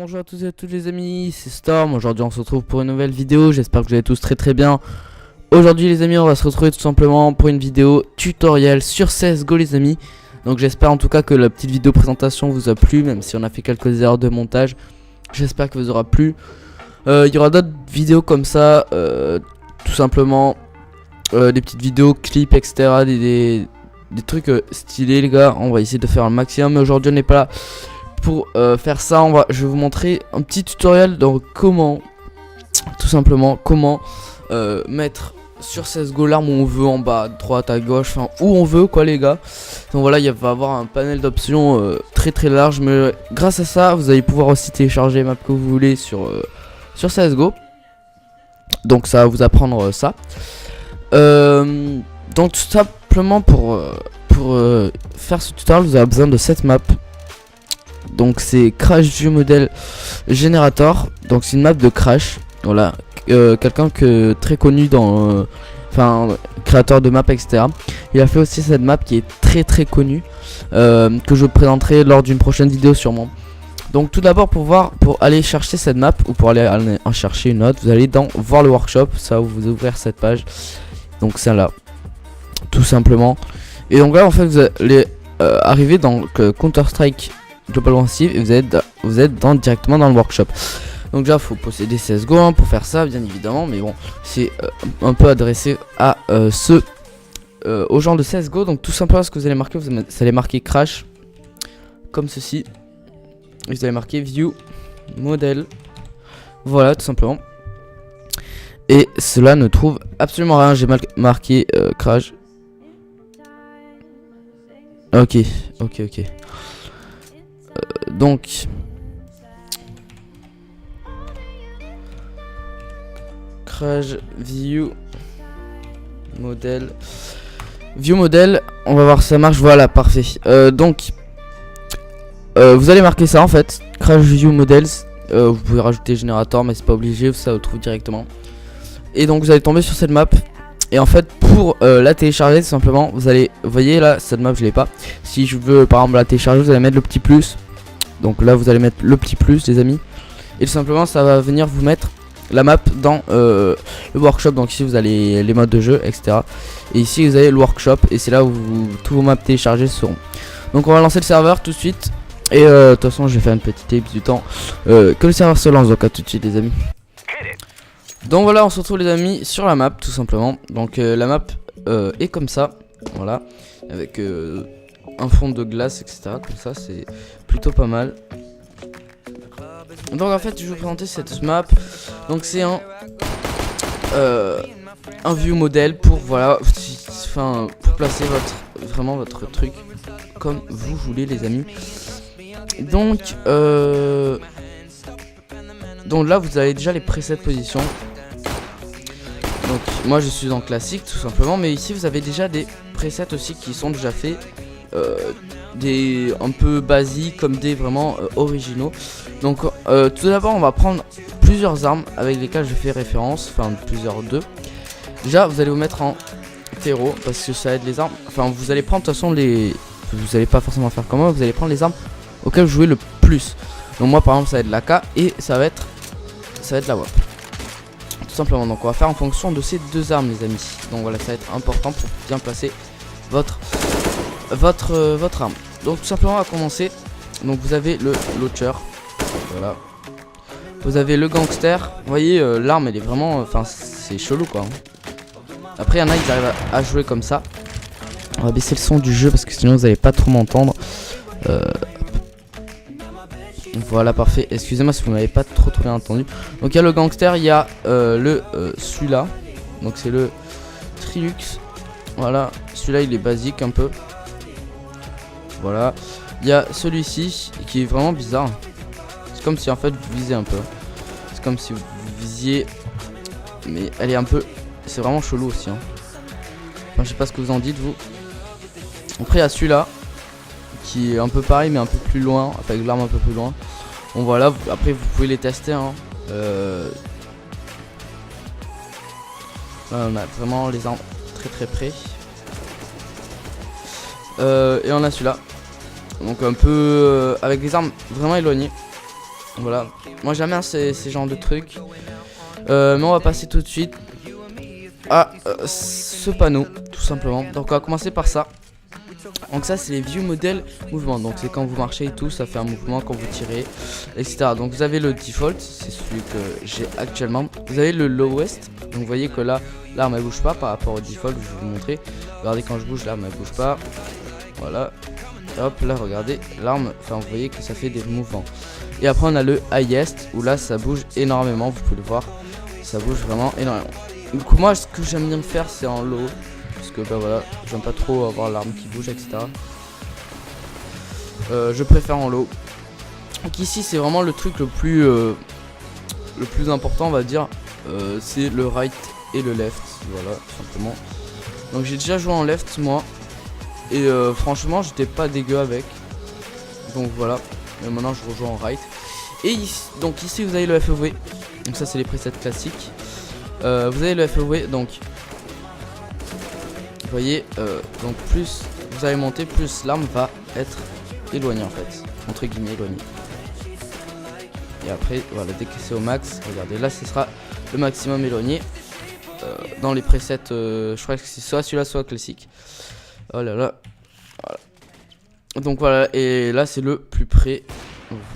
bonjour à tous et à toutes les amis, c'est Storm. Aujourd'hui on se retrouve pour une nouvelle vidéo, j'espère que vous allez tous très bien. Aujourd'hui les amis, on va se retrouver tout simplement pour une vidéo tutoriel sur CSGO les amis. Donc j'espère en tout cas que la petite vidéo présentation vous a plu, même si on a fait quelques erreurs de montage. J'espère que vous aura plu. Il y aura d'autres vidéos comme ça, tout simplement des petites vidéos, clips, etc. Des trucs stylés les gars, on va essayer de faire un maximum. Mais aujourd'hui on n'est pas là pour faire ça. Je vais vous montrer un petit tutoriel dans comment, tout simplement, comment mettre sur CSGO l'arme où on veut, en bas, à droite, à gauche, enfin où on veut quoi les gars. Donc voilà, il va y avoir un panel d'options très large, mais grâce à ça vous allez pouvoir aussi télécharger les maps que vous voulez sur CSGO. Donc ça va vous apprendre ça. Donc tout simplement pour faire ce tutoriel vous avez besoin de cette map. Donc c'est Crash View Model Generator. Donc c'est une map de Crash. Voilà, quelqu'un que très connu dans enfin créateur de map etc. Il a fait aussi cette map qui est très connue, que je présenterai lors d'une prochaine vidéo sûrement. Donc tout d'abord pour aller chercher cette map ou pour aller en chercher une autre, vous allez dans voir le workshop, ça va vous ouvrir cette page. Donc celle-là, tout simplement. Et donc là en fait vous allez arriver dans Counter Strike Global Offensive et vous êtes directement dans le workshop. Donc déjà faut posséder CSGO hein, pour faire ça bien évidemment, mais bon c'est un peu adressé à aux gens de CSGO. Donc tout simplement ce que vous allez marquer, vous allez marquer Crash comme ceci. Et vous allez marquer View Model. Voilà tout simplement. Et cela ne trouve absolument rien. J'ai mal marqué Crash. Ok. Donc Crash View Model. On va voir si ça marche. Voilà, parfait. Donc vous allez marquer ça en fait, Crash View Models. Vous pouvez rajouter générateur, mais c'est pas obligé, ça vous trouve directement. Et donc vous allez tomber sur cette map. Et en fait pour la télécharger tout simplement, vous voyez là cette map je l'ai pas. Si je veux par exemple la télécharger, vous allez mettre le petit plus. Donc là vous allez mettre le petit plus les amis. Et tout simplement ça va venir vous mettre la map dans le workshop. Donc ici vous avez les modes de jeu etc. Et ici vous avez le workshop. Et c'est là où tous vos maps téléchargés seront. Donc on va lancer le serveur tout de suite. Et de toute façon je vais faire une petite tips du temps que le serveur se lance. Donc à tout de suite les amis. Donc voilà, on se retrouve les amis sur la map tout simplement. Donc la map est comme ça. Voilà, avec un fond de glace etc. Comme ça c'est plutôt pas mal. Donc en fait je vais vous présenter cette map. Donc c'est un view model pour voilà, enfin pour placer votre truc comme vous voulez les amis. Donc là vous avez déjà les presets de position. Donc moi je suis en classique tout simplement, mais ici vous avez déjà des presets aussi qui sont déjà faits, des un peu basiques comme des vraiment originaux. Donc tout d'abord on va prendre plusieurs armes avec lesquelles je fais référence, enfin plusieurs deux. Déjà vous allez vous mettre en terreau parce que ça aide les armes, enfin vous allez prendre de toute façon vous allez pas forcément faire comme moi, vous allez prendre les armes auxquelles vous jouez le plus. Donc moi par exemple ça va être l'AK et ça va être la WAP. Tout simplement, donc on va faire en fonction de ces deux armes les amis. Donc voilà, ça va être important pour bien placer votre arme. Donc tout simplement on va commencer. Donc vous avez le launcher. Voilà. Vous avez le gangster. Vous voyez l'arme elle est vraiment, enfin c'est chelou quoi. Après il y en a qui arrivent à jouer comme ça. On va baisser le son du jeu parce que sinon vous allez pas trop m'entendre. Voilà parfait, excusez-moi si vous m'avez pas trop bien entendu. Donc il y a le gangster, il y a celui-là. Donc c'est le Trilux. Voilà, celui-là il est basique un peu. Voilà, il y a celui-ci qui est vraiment bizarre. C'est comme si en fait vous visiez un peu. C'est comme si vous visiez, mais elle est un peu, c'est vraiment chelou aussi hein. Enfin je sais pas ce que vous en dites vous. Après il y a celui-là qui est un peu pareil mais un peu plus loin, avec l'arme un peu plus loin. Bon voilà, après vous pouvez les tester hein. Là, on a vraiment les armes très près. Et on a celui-là. Donc un peu avec des armes vraiment éloignées. Voilà, moi j'aime bien ces genres de trucs. Mais on va passer tout de suite à ce panneau, tout simplement. Donc on va commencer par ça. Donc ça c'est les vieux modèles mouvement. Donc c'est quand vous marchez et tout, ça fait un mouvement quand vous tirez, etc. Donc vous avez le default, c'est celui que j'ai actuellement. Vous avez le lowest. Donc vous voyez que là, l'arme elle bouge pas par rapport au default. Je vais vous montrer. Regardez quand je bouge, l'arme elle bouge pas. Voilà. Hop là, regardez l'arme. Enfin vous voyez que ça fait des mouvements. Et après on a le highest où là ça bouge énormément. Vous pouvez le voir, ça bouge vraiment énormément. Donc moi ce que j'aime bien faire c'est en low. Parce que bah voilà, j'aime pas trop avoir l'arme qui bouge, etc. Je préfère en low. Donc ici c'est vraiment le truc le plus important on va dire. C'est le right et le left. Voilà, tout simplement. Donc j'ai déjà joué en left moi. Et franchement j'étais pas dégueu avec. Donc voilà. Et maintenant je rejoue en right. Et ici, donc ici vous avez le FOV. Donc ça c'est les presets classiques. Vous avez le FOV donc. Vous voyez, donc plus vous allez monter, plus l'arme va être éloignée en fait, entre guillemets éloignée. Et après, voilà, dès que c'est au max, regardez, là ce sera le maximum éloigné. Dans les presets, je crois que c'est soit celui-là, soit classique. Oh là là, voilà. Donc voilà, et là c'est le plus près.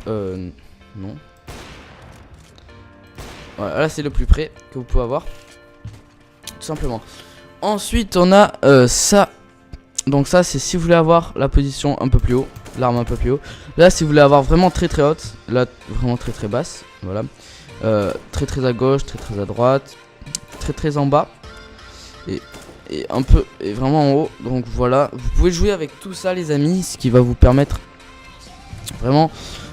Non. Voilà, là c'est le plus près que vous pouvez avoir, tout simplement. Ensuite on a ça. Donc ça c'est si vous voulez avoir la position un peu plus haut, l'arme un peu plus haut. Là si vous voulez avoir vraiment très très haute, là vraiment très très basse. Voilà, très très à gauche, très très à droite, très très en bas et un peu et vraiment en haut. Donc voilà, vous pouvez jouer avec tout ça les amis, ce qui va vous permettre vraiment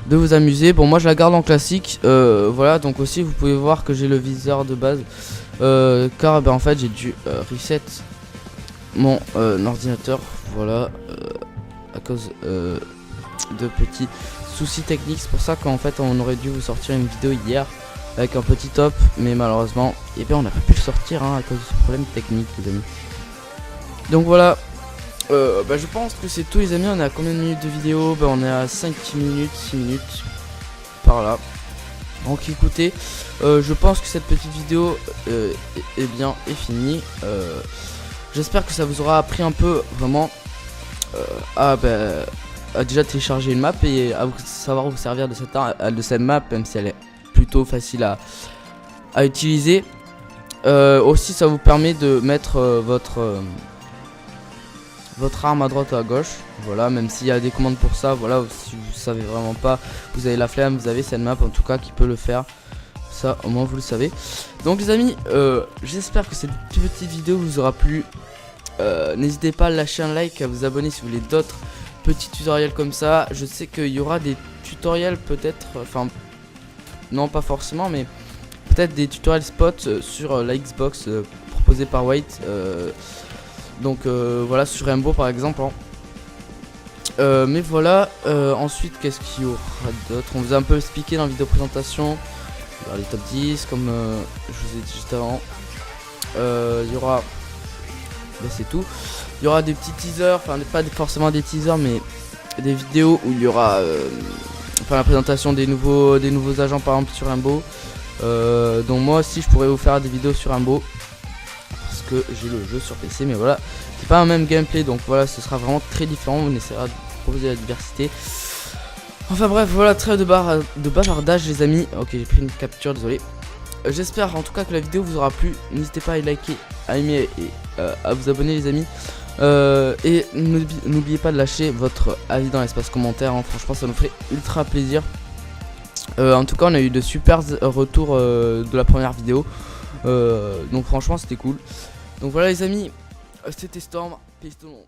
de vous amuser. Bon moi je la garde en classique. Voilà, donc aussi vous pouvez voir que j'ai le viseur de base. Car ben, en fait j'ai dû reset mon ordinateur, voilà, à cause de petits soucis techniques. C'est pour ça qu'en fait on aurait dû vous sortir une vidéo hier avec un petit top, mais malheureusement et bien on n'a pas pu le sortir à cause de ce problème technique les amis. Donc voilà, bah, je pense que c'est tout les amis. On est à combien de minutes de vidéo? Bah, on est à 5 minutes, 6 minutes par là. Donc écoutez, je pense que cette petite vidéo est finie. J'espère que ça vous aura appris un peu vraiment à déjà télécharger une map et à savoir vous servir de cette map, même si elle est plutôt facile à utiliser. Aussi ça vous permet de mettre votre arme à droite ou à gauche, voilà, même s'il y a des commandes pour ça, voilà, si vous savez vraiment pas, vous avez la flemme, vous avez cette map en tout cas qui peut le faire, ça au moins vous le savez. Donc les amis, j'espère que cette petite vidéo vous aura plu. N'hésitez pas à lâcher un like, à vous abonner si vous voulez d'autres petits tutoriels comme ça. Je sais qu'il y aura des tutoriels peut-être, enfin non pas forcément, mais peut-être des tutoriels spot sur la Xbox proposés par White. Donc voilà, sur Rainbow par exemple hein. Mais voilà, ensuite qu'est-ce qu'il y aura d'autre? On vous a un peu expliqué dans la vidéo présentation les top 10 comme je vous ai dit juste avant. Il y aura, ben, c'est tout. Il y aura des petits teasers, enfin pas forcément des teasers mais des vidéos où il y aura enfin la présentation des nouveaux agents par exemple sur Rainbow. Donc moi aussi je pourrais vous faire des vidéos sur Rainbow parce que j'ai le jeu sur PC, mais voilà, c'est pas un même gameplay, donc voilà, ce sera vraiment très différent. On essaiera de proposer la diversité. Enfin bref, voilà, très de bavardage les amis. Ok, j'ai pris une capture, désolé. J'espère en tout cas que la vidéo vous aura plu. N'hésitez pas à liker, à aimer et à vous abonner les amis. Et n'oubliez pas de lâcher votre avis dans l'espace commentaire hein. Franchement ça nous ferait ultra plaisir. En tout cas on a eu de super retours de la première vidéo. Donc franchement c'était cool. Donc voilà les amis, c'était Storm, peace tout le monde.